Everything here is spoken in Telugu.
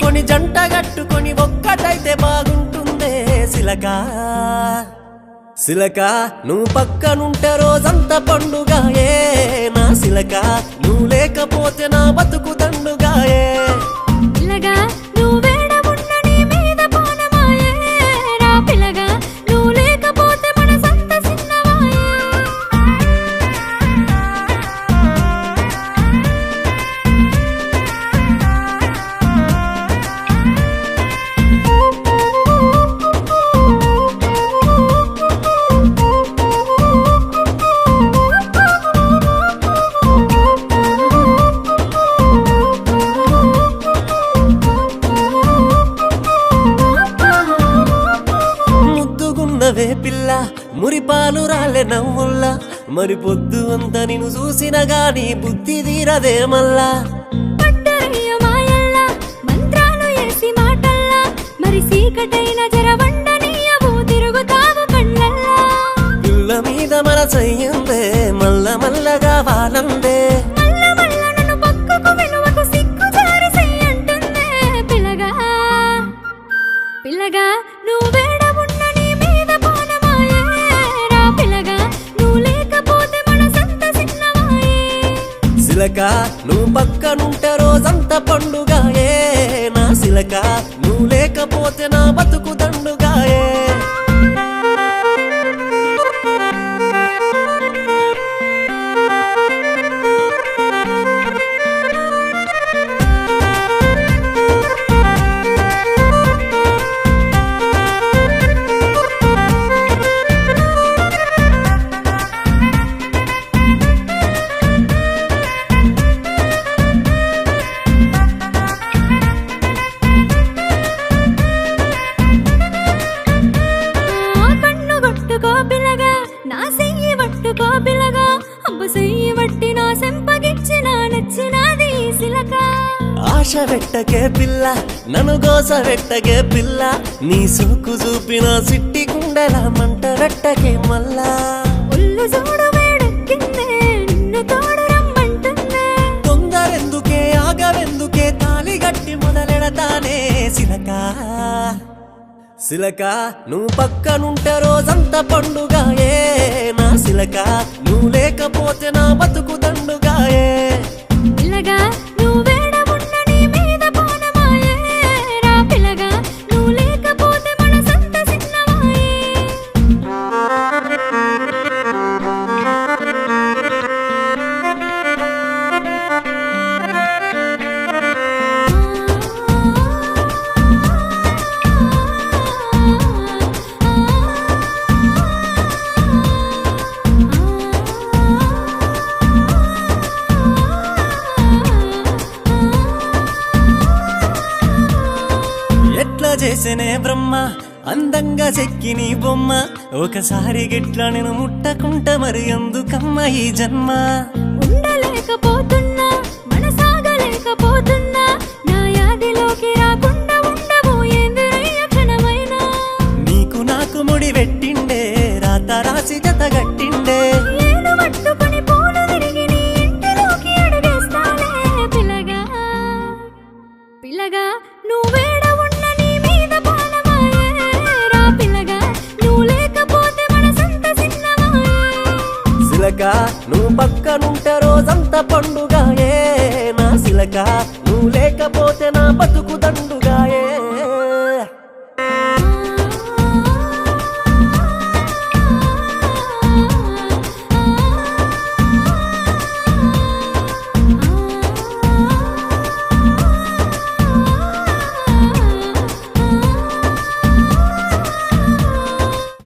ముడుచుకొని జంట గట్టుకొని ఒక్కటైతే బాగుంటుందే సిలక సిలక నువ్వు పక్కనుంటే రోజంతా పండుగాయే నా సిలక నువ్వు లేకపోతే నా బతుకు దండుగాయే పిల్లగా నువ్వేడ ఉన్న నీ మీద పోనమాయే రా పిల్లగా నువ్వు లేకపోతే మన సంత సిన్నవాయే ముద్దుగున్నవే పిల్ల మురిపాలు రాలే నవ్వుల్లా మరి పొద్దు అంతా నిన్ను చూసిన గాని బుద్ధి తీరదే మల్లా పట్టరయ్య మాయల్లా మంత్రాలు ఏసి మాటల్లా మరి సీకటైన జరవండనీయవు తిరుగుతావు కళ్ళల్లా పిల్ల మీద మనసయ్యిందే మల్ల మల్లగా వాలందే మల్ల మల్ల నన్ను పక్కకు వినువకు సిగ్గు జారి చెయ్యంటుందే పిల్లగా పిల్లగా నువ్వేడ ఉన్న నీ మీద పోనమాయే రా పిల్లగా నువ్వు లేకపోతే మన సంత సిన్నవాయే సిలక నువ్వు పక్కనుంటే రోజంతా పండుగాయే నా సిలక నువ్వు లేకపోతే నా బతుకు దండుగాయే కన్ను కొట్టుకో పిల్లగా నా సెయ్యి పట్టుకో పిల్లగా అబ్బ సెయ్యి వట్టి నా సెంపగిచ్చిన నచ్చినాది ఈ సిలక ఆశ వెట్టకే పిల్ల నన్ను గోస వెట్టకే పిల్ల నీ సోకు చూపిన సిట్టి గుండెల మంట వెట్టకే మల్లా ఒళ్ళు చూడు వేడెక్కిందే నిన్ను తోడు రమ్మంటుందే తొందరెందుకే ఆగవెందుకే తాళి గట్టి మొదలెడతానే సిలక సిలక నువ్వు పక్కనుంటే రోజంతా పండుగాయే నా సిలక నువ్వు లేకపోతే నా బతుకు దండుగాయే పిల్లగా నువ్వేడ ఉన్న నీ మీద పోనమాయే రా పిల్లగా నువ్వు లేకపోతే మన సంత సిన్నవాయే ఎట్లా చేసేనే బ్రహ్మ అందంగా చెక్కి నీ బొమ్మ ఒకసారి గిట్లా నేను ముట్టకుంట మరి ఎందుకమ్మ ఈ జన్మ ఉండలేకపోతున్నా మనసాగలేకపోతున్నా నా యాదిలోకి రాకుండా ఉండవు ఏందిరయ్య క్షణమైనా నీకు నాకు ముడి పెట్టిండే రాత రాసి జత గట్టిండే ఏలు పట్టుకొని పూలు తిరిగి నీ ఇంటిలోకి అడుగేస్తానే పిల్లగా పిల్లగా నువ్వేడ ఉన్న నీ మీద పోనమాయే రా పిల్లగా నువ్వు లేకపోతే మన సంత సిన్నవాయే సిలక నువ్వు పక్కనుంటే రోజంతా పండుగాయే నా సిలక నువ్వు లేకపోతే నా బతుకు దండుగాయే